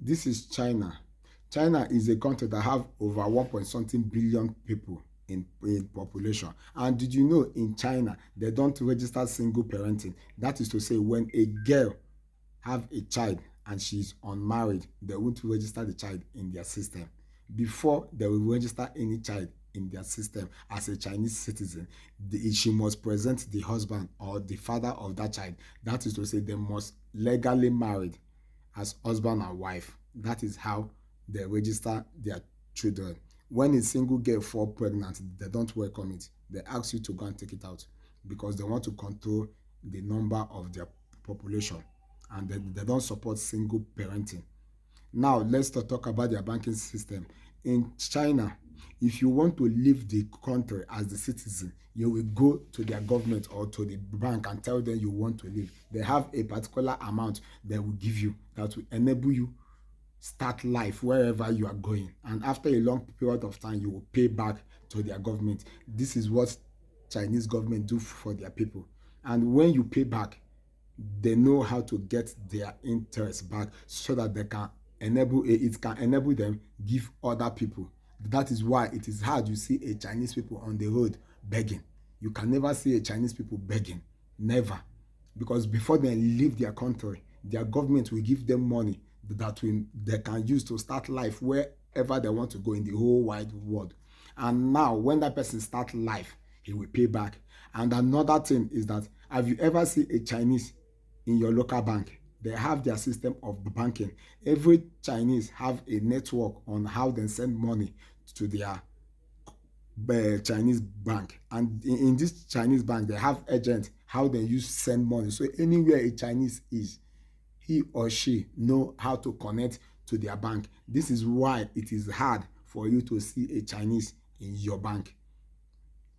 This is China. China is a country that have over 1 point something billion people in population. And did you know in China they don't register single parenting? That is to say, when a girl have a child and she's unmarried, they won't register the child in their system. Before they will register any child in their system as a Chinese citizen, she must present the husband or the father of that child. That is to say, they must legally married as husband and wife. That is how they register their children. When a single girl fall pregnant, they don't welcome it. They ask you to go and take it out because they want to control the number of their population, and they don't support single parenting. Now let's talk about their banking system. In China, if you want to leave the country as the citizen, you will go to their government or to the bank and tell them you want to leave. They have a particular amount they will give you that will enable you start life wherever you are going, and after a long period of time you will pay back to their government. This is what Chinese government do for their people. And when you pay back, they know how to get their interest back so that they can it can enable them give other people. That is why it is hard you see a Chinese people on the road begging. You can never see a Chinese people begging, never, because before they leave their country, their government will give them money they can use to start life wherever they want to go in the whole wide world. And now when that person start life, he will pay back. And another thing is that, have you ever seen a Chinese in your local bank? They have their system of banking. Every Chinese have a network on how they send money to their Chinese bank, and in this Chinese bank they have agents how they use send money. So anywhere a Chinese is, he or she know how to connect to their bank. This is why it is hard for you to see a Chinese in your bank.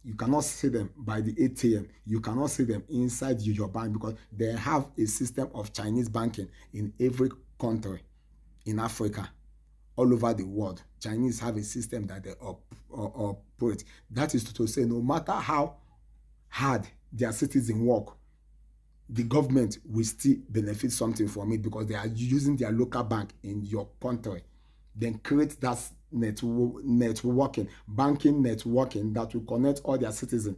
You cannot see them by the ATM. You cannot see them inside your bank because they have a system of Chinese banking in every country in Africa, all over the world. Chinese have a system that they operate. That is to say, no matter how hard their citizens work, the government will still benefit something from it because they are using their local bank in your country. Then create that networking, banking networking that will connect all their citizens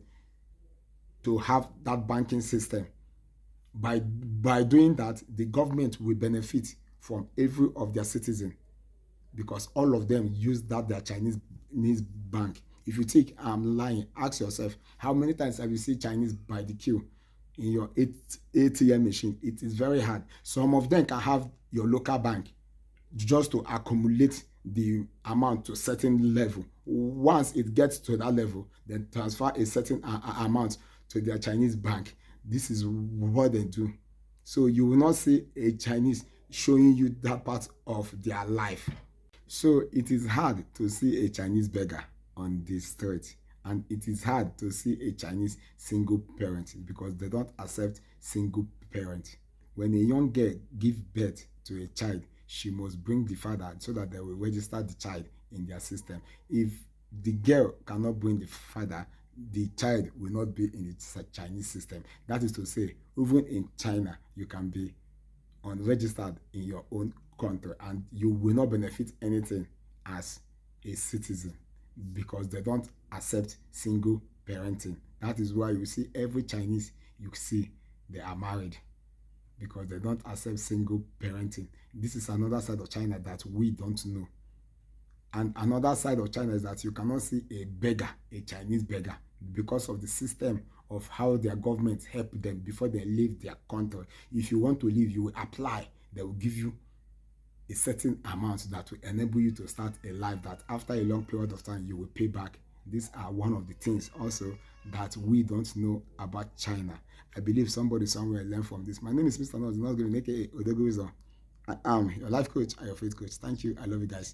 to have that banking system. By doing that, the government will benefit from every of their citizens because all of them use their Chinese bank. If you think I'm lying, ask yourself how many times have you seen Chinese by the queue in your ATM machine? It is very hard. Some of them can have your local bank just to accumulate the amount to a certain level. Once it gets to that level, then transfer a certain amount to their Chinese bank. This is what they do. So you will not see a Chinese showing you that part of their life. So it is hard to see a Chinese beggar on the street, and it is hard to see a Chinese single parent because they don't accept single parent. When a young girl gives birth to a child, she must bring the father so that they will register the child in their system. If the girl cannot bring the father, the child will not be in the Chinese system. That is to say, even in China, you can be unregistered in your own country and you will not benefit anything as a citizen because they don't accept single parenting. That is why you see every Chinese you see, they are married because they don't accept single parenting. This is another side of China that we don't know. And another side of China is that you cannot see a beggar, a Chinese beggar, because of the system of how their government help them before they leave their country. If you want to leave, you will apply. They will give you a certain amount that will enable you to start a life that after a long period of time you will pay back. These are one of the things also that we don't know about China. I believe somebody somewhere learned from this. My name is Mr. Noz, not going to make a Odogo Wisdom. I am your life coach and your faith coach. Thank you. I love you guys.